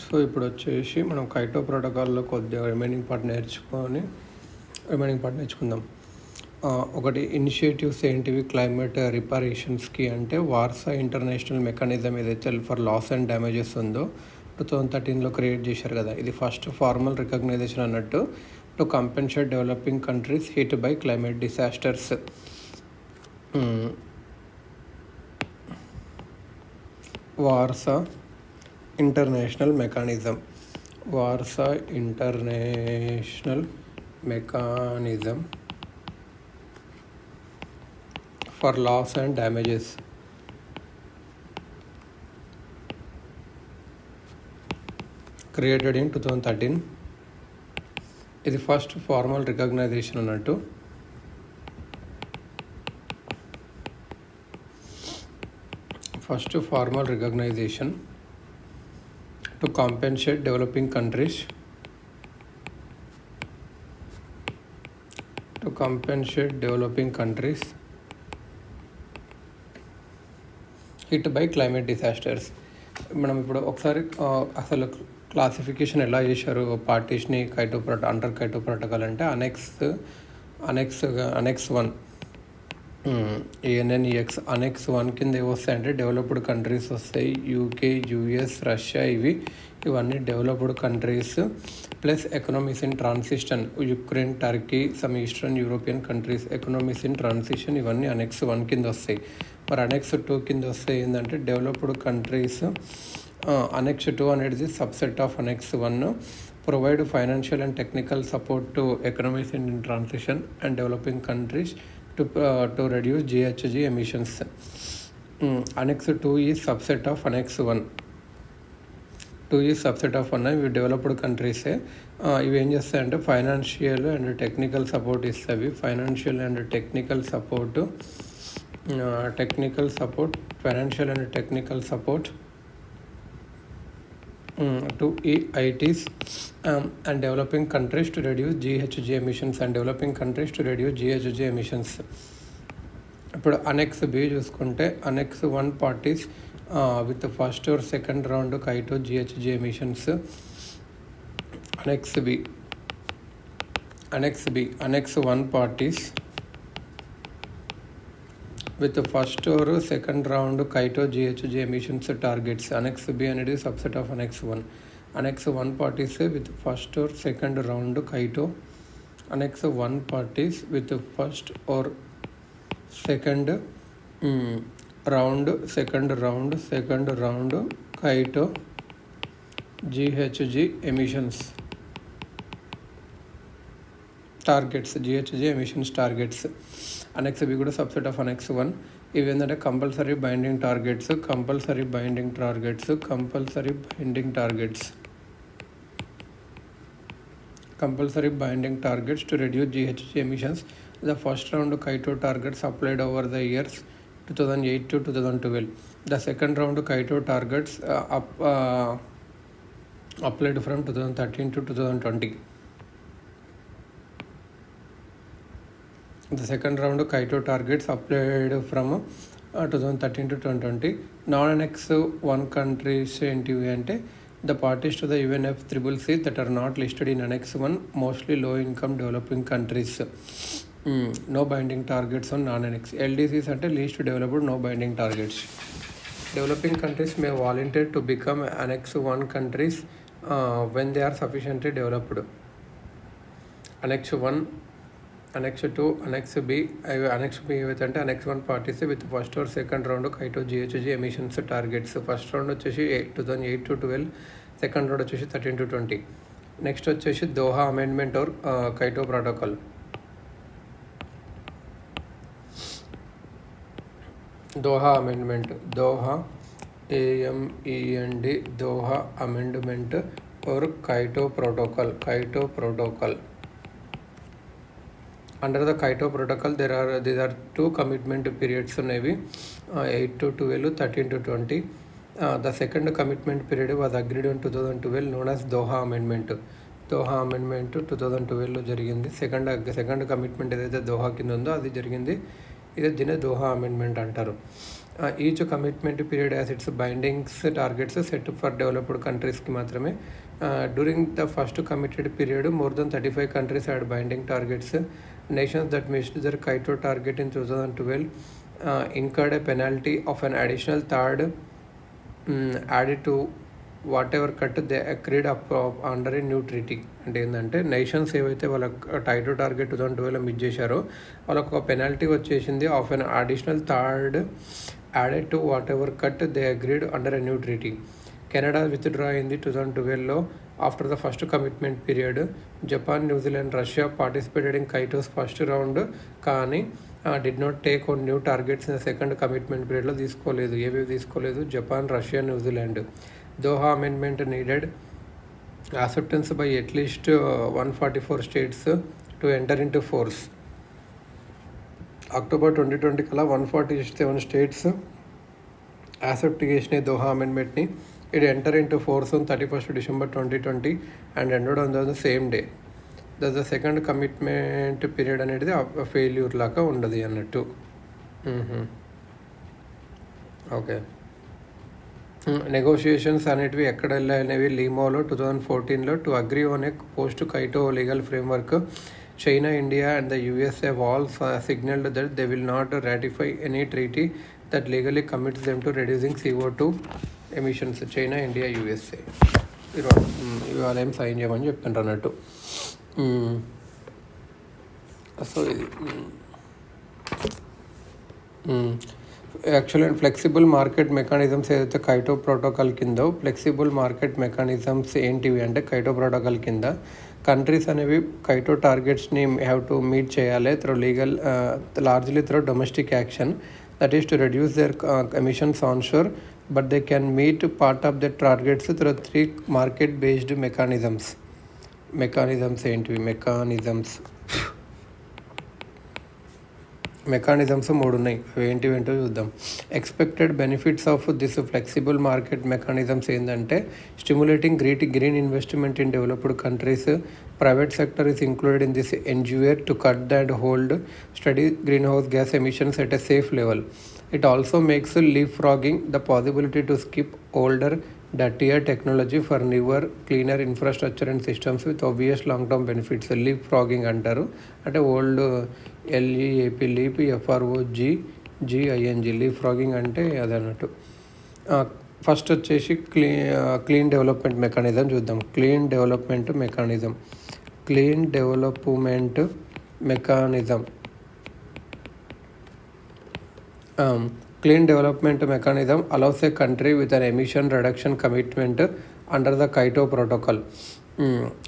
So ఇప్పుడు వచ్చేసి మనం కైటో ప్రోటోకాల్లో కొద్దిగా రిమైనింగ్ పార్ట్ నేర్చుకుందాం. ఒకటి ఇనిషియేటివ్స్ ఏంటివి క్లైమేట్ రిపరేషన్స్కి అంటే వార్సా ఇంటర్నేషనల్ మెకానిజం ఏదైతే ఫర్ లాస్ అండ్ డ్యామేజెస్ ఉందో 2013లో క్రియేట్ చేశారు కదా, ఇది ఫస్ట్ ఫార్మల్ రికగ్నైజేషన్ అన్నట్టు to compensate developing countries hit by climate disasters. Warsaw international mechanism for loss and damages created in 2013. ఇది ఫస్ట్ ఫార్మల్ రికగ్నైజేషన్ అన్నట్టు. First formal recognition to compensate developing countries hit by climate disasters. మనం ఇప్పుడు ఒకసారి అసలు classification ఎలా చేశారు పార్టీస్ని under Kyoto protocol అంటే అనెక్స్ 1 ANNEX అనెక్స్ 1 కింద ఏవి వస్తాయంటే డెవలప్డ్ కంట్రీస్ వస్తాయి. UK, US, రష్యా ఇవన్నీ developed countries plus economies in transition, Ukraine, Turkey, some eastern European countries economies in transition, ఇవన్నీ అనెక్స్ 1 కింద వస్తాయి. మరి అనెక్స్ 2 కింద వస్తాయి ఏంటంటే డెవలప్డ్ కంట్రీస్. అనెక్స్ 2 అనేది subset of annex 1, provide financial and technical support to economies in transition and developing countries to reduce GHG emissions. Annex 2 is subset of Annex 1. 2 is subset of 1. ఇవి developed కంట్రీసే. ఇవి ఏం చేస్తాయంటే financial and technical support ఇస్తాయి. Financial and technical support to EITs and developing countries to reduce GHG emissions ఇప్పుడు annex B చూసుకుంటే annex 1 parties with first or second round Kyoto GHG emissions. Annex 1 parties with first or second round Kyoto GHG emissions targets. Annex B అనేది subset of annex 1. Annex 1 parties with first or second round Kyoto. Annex 1 parties with first or second round Kyoto GHG emissions targets. Annex B కూడా subset of annex 1. ఇవి ఏంటంటే compulsory binding targets to reduce GHG emissions. The first round Kyoto targets applied over the years 2008 to 2012. The second round Kyoto targets applied from 2013 to 2020. The second round Kyoto targets applied from 2013 to 2020. Non-Annex 1 countries ఏంటివి అంటే the parties to the UNFCCC that are not listed in Annex 1, mostly low-income developing countries. No binding targets on non-Annex. LDCs అంటే least developed, no binding targets. Developing countries may volunteer to become Annex 1 countries when they are sufficiently developed. Annex 1, Annex 2, Annex B. Annex B ఏవైతే అంటే Annex 1 parties with first or second round Kyoto GHG emissions targets. First round వచ్చేసి 2008 to 12, second round వచ్చేసి 13 to 20. Next వచ్చేసి Doha amendment or Kyoto protocol. Doha amendment or Kyoto protocol. Under the Kyoto Protocol, these are 2 commitment periods ఉన్నవి, 8 to 12, 13 to 20. The second commitment period was agreed in 2012, known as Doha Amendment. 2012లో జరిగింది. Second commitment ఏదైతే Doha కింద ఉందో అది జరిగింది. దీన్ని Doha amendment అంటారు. Each commitment period as its bindings targets set for developed కంట్రీస్కి మాత్రమే. During the first committed period more than 35 countries had binding targets. Nations that missed their Kyoto target in 2012 incurred a penalty of an additional third added to whatever cut they agreed up under a new treaty. అంటే ఏంటంటే nations ఏవైతే వాళ్ళ టైటో target 2012 miss చేశారో వాళ్ళకు ఒక penalty వచ్చేసింది of an additional third added to whatever cut they agreed under a new treaty. Canada withdraw అయింది 2012లో after the first commitment period. Japan, New Zealand, Russia participated in Kyoto's first round కానీ did not take on new targets in second commitment పీరియడ్లో తీసుకోలేదు. ఏవేవి తీసుకోలేదు? Japan, Russia, New Zealand. Doha amendment needed acceptance by at least 144 states to enter into force. October 2020 కల్లా 147 states accept చేసినాయి Doha అమెండ్మెంట్ని. It enter into force on 31st December 2020 and ended on the same day. The second commitment period అనేది failure లాగా ఉండదు అన్నట్టు. Okay, negotiations అనేటివి ఎక్కడ వెళ్ళనేవి లీమోలో 2014లో to agree on a post Kyoto legal framework. China, India and the US have all signaled that they will not ratify any treaty that legally commits them to reducing CO2 emissions. China, India, USA ఇవాళ ఏం sign చేయమని చెప్తుంటారు అన్నట్టు. So ఇది actual and flexible market mechanisms ఏదైతే Kyoto protocol కింద flexible market mechanisms ఏంటివి అంటే కైటో ప్రోటోకాల్ కింద కంట్రీస్ అనేవి కైటో టార్గెట్స్ని హ్యావ్ టు మీట్ చేయాలి through legal largely through domestic action, that is to reduce their emissions onshore, but they can meet part of the targets through 3 market based mechanisms. ఏంటివి? Mechanisms 3 ఉన్నాయి. అవి ఏంటివేంటో చూద్దాం. Expected benefits of this flexible market mechanisms ఏంటంటే stimulating green investment in developed countries. Private sector is included in this ensure to cut and hold steady greenhouse gas emissions at a safe level. It also makes leapfrogging the possibility to skip older, dirtier technology for newer, cleaner infrastructure and systems with obvious long-term benefits. Leapfrogging అంటారు. అంటే old LEAP leap FROGGING leapfrogging అంటే అదన్నట్టు. First వచ్చేసి clean development mechanism చూద్దాం. Clean development mechanism Clean development mechanism allows a country with an emission reduction commitment under the Kyoto Protocol.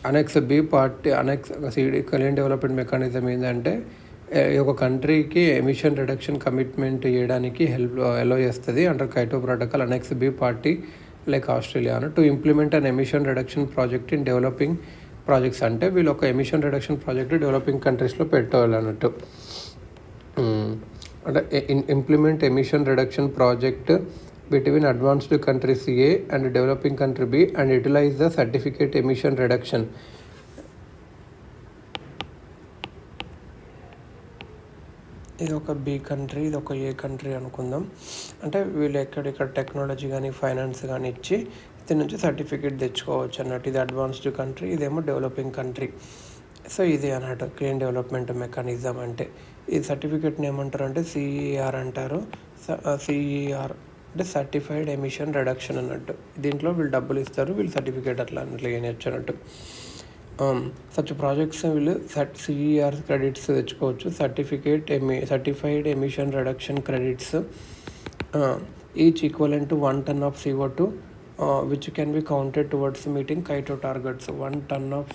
Annex B part Annex CD Clean Development Mechanism ఏంటంటే ఒక కంట్రీకి emission reduction commitment చేయడానికి allow చేస్తుంది under Kyoto protocol. Annex B party like Australia to implement an emission reduction project in developing projects. అంటే వీళ్ళు ఒక emission reduction project developing కంట్రీస్లో పెట్టాలి అన్నట్టు. అంటే implement emission reduction project between advanced countries A and developing country B and utilize the certificate emission reduction. ఇది ఒక B country, ఇది ఒక A కంట్రీ అనుకుందాం. అంటే వీళ్ళు ఎక్కడెక్కడ టెక్నాలజీ కానీ ఫైనాన్స్ కానీ ఇచ్చి దీని నుంచి సర్టిఫికేట్ తెచ్చుకోవచ్చు అన్నట్టు. ఇది అడ్వాన్స్డ్ కంట్రీ, ఇదేమో డెవలపింగ్ కంట్రీ. సో ఇది అన్నట్టు క్లీన్ డెవలప్మెంట్ మెకానిజం అంటే. ఈ సర్టిఫికేట్ని ఏమంటారు అంటే CER అంటారు. CER అంటే సర్టిఫైడ్ ఎమిషన్ రిడక్షన్ అన్నట్టు. దీంట్లో వీళ్ళు డబ్బులు ఇస్తారు, వీళ్ళు సర్టిఫికేట్ అట్లా వేయచ్చు అన్నట్టు. సచ్ ప్రాజెక్ట్స్ వీళ్ళు CER క్రెడిట్స్ తెచ్చుకోవచ్చు. Certified emission reduction credits each equivalent to 1 ton of CO2 which can be counted towards meeting Kyoto targets. 1 ton of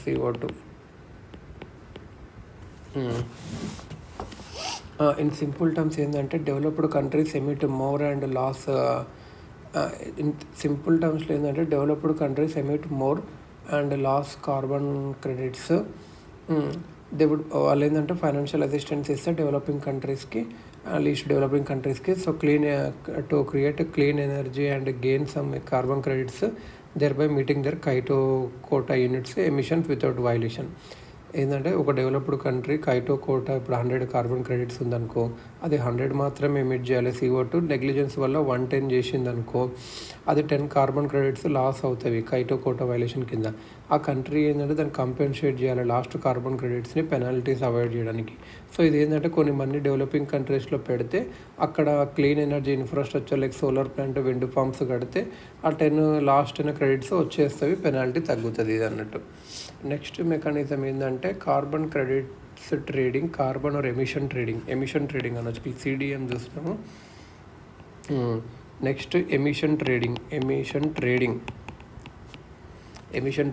CO2. In simple terms ఏంటంటే developed countries emit more and loss. In simple టర్మ్స్లో ఏంటంటే developed countries emit more and loss carbon credits. వాళ్ళు ఏంటంటే financial assistance ఇస్తే developing కంట్రీస్కి, least developing కంట్రీస్కి. So clean to create clean energy and gain some carbon credits, thereby meeting their Kyoto quota units emissions without violation. ఏంటంటే ఒక developed country కైటో quota ఇప్పుడు 100 carbon credits ఉందనుకో, అది 100 మాత్రమే emit చేయాలి CO2. నెగ్లిజెన్స్ వల్ల 110 చేసిందనుకో, అది 10 కార్బన్ క్రెడిట్స్ లాస్ అవుతాయి కైటో కోటా వైలేషన్ కింద. ఆ కంట్రీ ఏంటంటే దాన్ని కంపెన్సేట్ చేయాలి లాస్ట్ కార్బన్ క్రెడిట్స్ని, పెనాల్టీస్ అవాయిడ్ చేయడానికి. సో ఇది ఏంటంటే కొన్ని మంది డెవలపింగ్ కంట్రీస్లో పెడితే అక్కడ clean energy infrastructure like solar plant, wind farms కడితే ఆ 10 లాస్ట్ 10 క్రెడిట్స్ వచ్చేస్తాయి, పెనాల్టీ తగ్గుతుంది ఇది అన్నట్టు. నెక్స్ట్ మెకానిజం ఏంటంటే carbon credits trading, carbon or emission trading అనొచ్చు, CDM చూస్తున్నాము. నెక్స్ట్ ఎమిషన్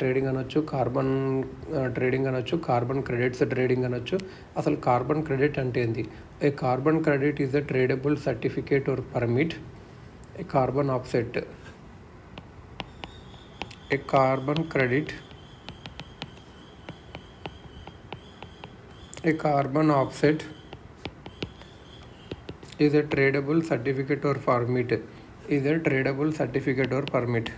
ట్రేడింగ్ అనొచ్చు, కార్బన్ ట్రేడింగ్ అనొచ్చు, కార్బన్ క్రెడిట్స్ ట్రేడింగ్ అనొచ్చు. అసలు కార్బన్ క్రెడిట్ అంటే ఏంటి? A carbon credit is a tradable certificate or permit, a carbon offset. A carbon credit, a carbon offset is a tradable certificate or permit. Is a tradable certificate or permit.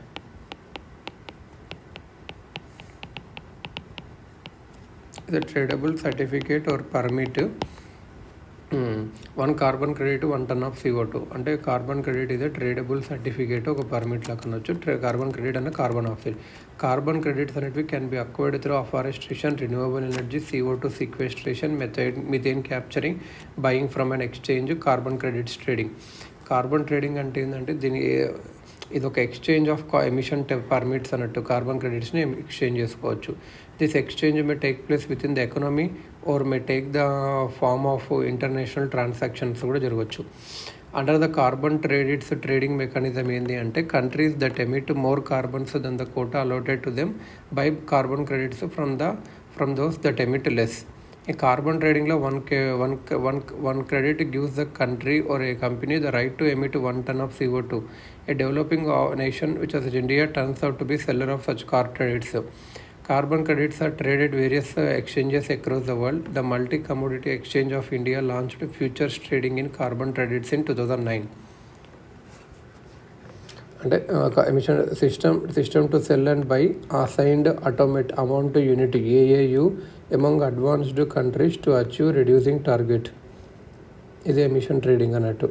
Is a tradable certificate or permit. 1 carbon credit 1 ton of CO2 అంటే carbon credit ఇది tradable certificate, ఒక permit లాగా అనొచ్చు. Carbon credit అన్న carbon offset. Carbon credits అనేవి can be acquired through afforestation, renewable energy, CO2 sequestration, methane capturing, buying from an exchange, carbon credits trading. Carbon trading అంటే ఏంటంటే ఇది ఒక ఎక్స్చేంజ్ ఆఫ్ ఎమిషన్ పర్మిట్స్ అన్నట్టు. Carbon క్రెడిట్స్ని exchange చేసుకోవచ్చు. This exchange may take place with in the economy are may take the form of international transactions కూడా జరగవచ్చు. Under the carbon credits trading mechanism ఏంటి అంటే countries that emit more carbons than the quota allotted to them buy carbon credits from those that emit less. ఈ carbon ట్రేడింగ్లో one credit gives the country or a company the right to emit 1 ton of CO2. A developing nation which as India turns out to be seller of such credits. Carbon credits are traded various exchanges across the world. The multi-commodity exchange of India launched futures trading in carbon credits in 2009. అంటే emission system to sell and buy assigned automate amount unit AAU among advanced countries to achieve reducing target. ఇది emission trading అన్నట్టు.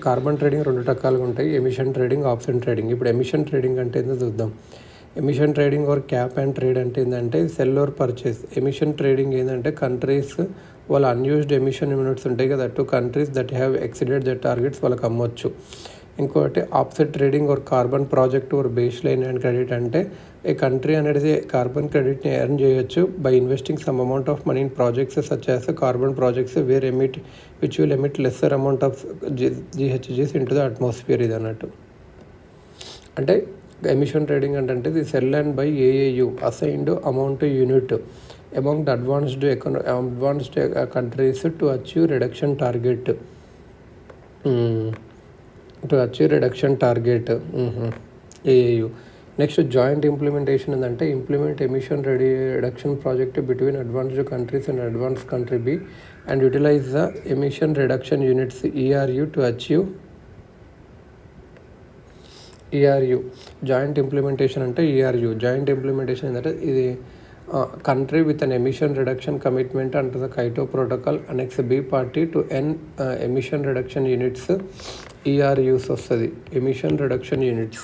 Carbon trading 2 రకాలుగా ఉంటాయి, emission trading, option trading. ఇప్పుడు emission trading అంటే ఏంటో చూద్దాం. Emission trading or cap and trade అంటే ఏంటంటే sell or purchase. Emission trading ఏంటంటే కంట్రీస్ వాళ్ళ అన్యూజ్డ్ ఎమిషన్ యూనిట్స్ ఉంటాయి కదా, 2 countries that have exceeded the targets వాళ్ళకి అమ్మొచ్చు. ఇంకోటి offset trading or carbon project or base line and credit అంటే ఏ కంట్రీ అనేది కార్బన్ క్రెడిట్ని ఎర్న్ చేయొచ్చు by investing some amount of money in projects such as carbon projects which will emit lesser amount of GHGs into the atmosphere. ఇది అన్నట్టు. అంటే emission trading అంటే the sell and buy AAU assigned amount unit among the advanced countries to achieve reduction target. AAU. Next joint implementation ఏంటంటే implement emission reduction project between advanced countries and advance country B and utilize the emission reduction units ERU to achieve joint implementation అంటే ERU. Joint implementation ఏంటంటే ఇది country with an emission reduction commitment under the Kyoto Protocol Annex B party to end emission reduction units ERUs వస్తుంది. emission reduction units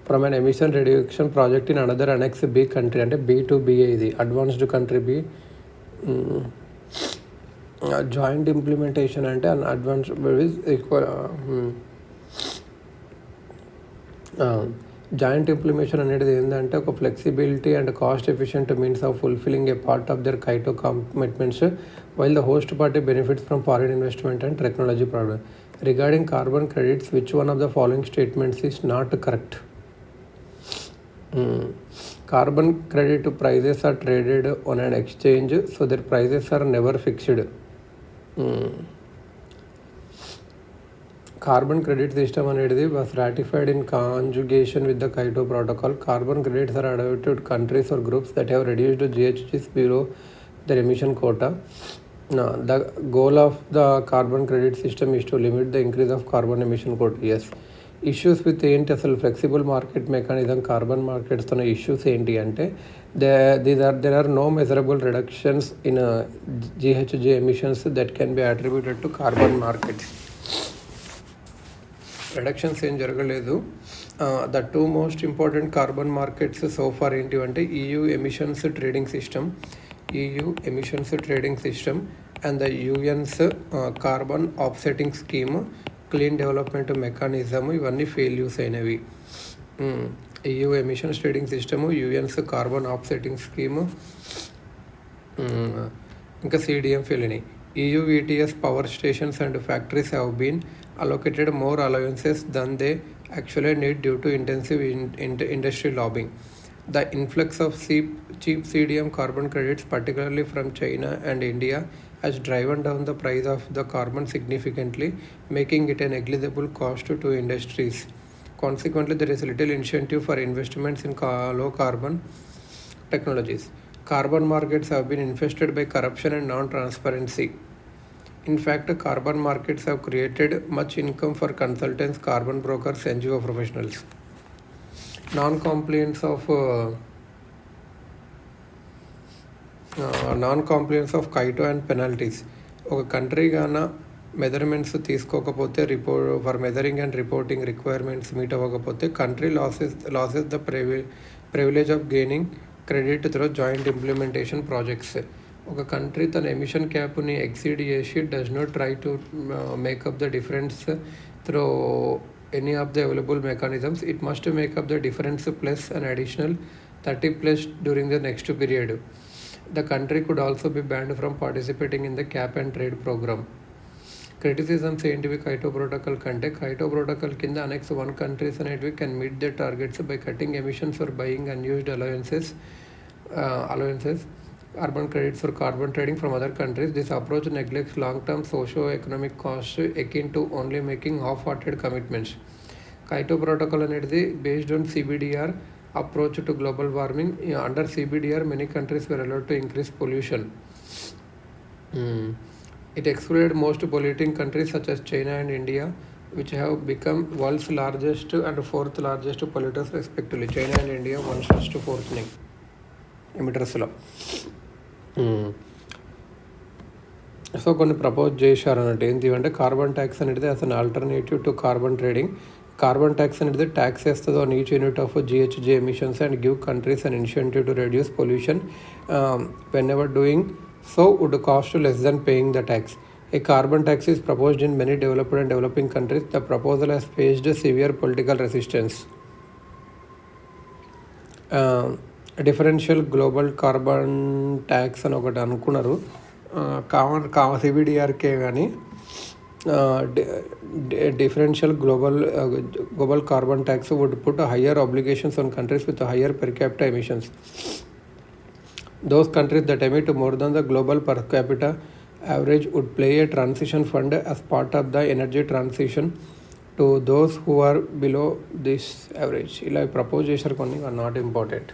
from an emission reduction project in another Annex B country అంటే B to B ఇది advanced country B. Joint implementation అంటే advanced equal. Joint implementation అనేది ఏంటంటే ఒక flexibility and cost efficient means of fulfilling a part of their Kyoto commitments while the host party benefits from foreign investment and technology problem. Regarding carbon credits which one of the following statements is not correct? Carbon credit prices are traded on an exchange so their prices are never fixed. Carbon credit system అనేది was ratified in conjugation with the Kyoto protocol. Carbon credits are allowed to countries or groups that have reduced GHGs below their emission quota. The goal of the carbon credit system is to limit the increase of carbon emission quota. Yes, issues with ఏంటి అసలు flexible market mechanism carbon మార్కెట్స్తో issues ఏంటి అంటే there are no measurable reductions in GHG emissions that can be attributed to carbon markets. Reductions ఏం జరగలేదు. The two most important carbon markets so far ఏంటి అంటే EU emissions trading system and the UN's carbon offsetting scheme, clean development mechanism, ఇవన్నీ failures అయినవి. EU emissions trading system, UN's carbon offsetting scheme, ఇంకా CDM fail అయినాయి. EU ETS power stations and factories have been allocated more allowances than they actually need due to intensive industry lobbying. The influx of cheap CDM carbon credits, particularly from China and India, has driven down the price of the carbon significantly, making it a negligible cost to industries. Consequently, there is little incentive for investments in low carbon technologies. Carbon markets have been infested by corruption and non-transparency. In fact, carbon markets have created much income for consultants, carbon brokers, NGO professionals. Non-compliance of Kyoto and penalties. ఒక country గాన measurements తీసుకోకపోతే for measuring and reporting requirements meet అవ్వకపోతే country loses the privilege of gaining credit through joint implementation projects. ఒక country తన emission క్యాప్ని exceed చేసి does not try to make up the difference through any of the available mechanisms. It must make up the difference plus an additional 30+ during the next period. The country could also be banned from participating in the cap and trade program. Criticisms ఏంటివి Kyoto protocol కంటే? Kyoto protocol కింద annex 1 countries అనేటివి can meet the targets by cutting emissions for buying unused allowances, carbon credits for carbon trading from other countries. This approach neglects long-term socio-economic costs akin to only making half-hearted commitments. Kyoto Protocol అనేది based on CBDR approach to global warming. Under CBDR, many countries were allowed to increase pollution. It excluded most polluting countries such as China and India, which have become world's largest and 4th largest polluters respectively. China and India 1/4 ఎమిటర్స్లో. So కొన్ని propose చేశారు అన్నట్టు. ఏంటి అంటే carbon tax అనేది అసలు alternative to carbon trading. Carbon tax అనేది tax వేస్తుంది on each unit of GHG emissions and give countries an incentive to reduce pollution whenever doing so would cost less than paying the tax. A carbon tax is proposed in many developed and developing countries. The proposal has faced severe political resistance. Differential global carbon tax అని ఒకటి అనుకున్నారు. CBDRకే కానీ differential global carbon tax would put higher obligations on countries with higher per capita emissions. Those countries that emit more than the global per capita average would play a transition fund as part of the energy transition to those who are below this average. ఇలా propose చేశారు కొన్ని, are not important.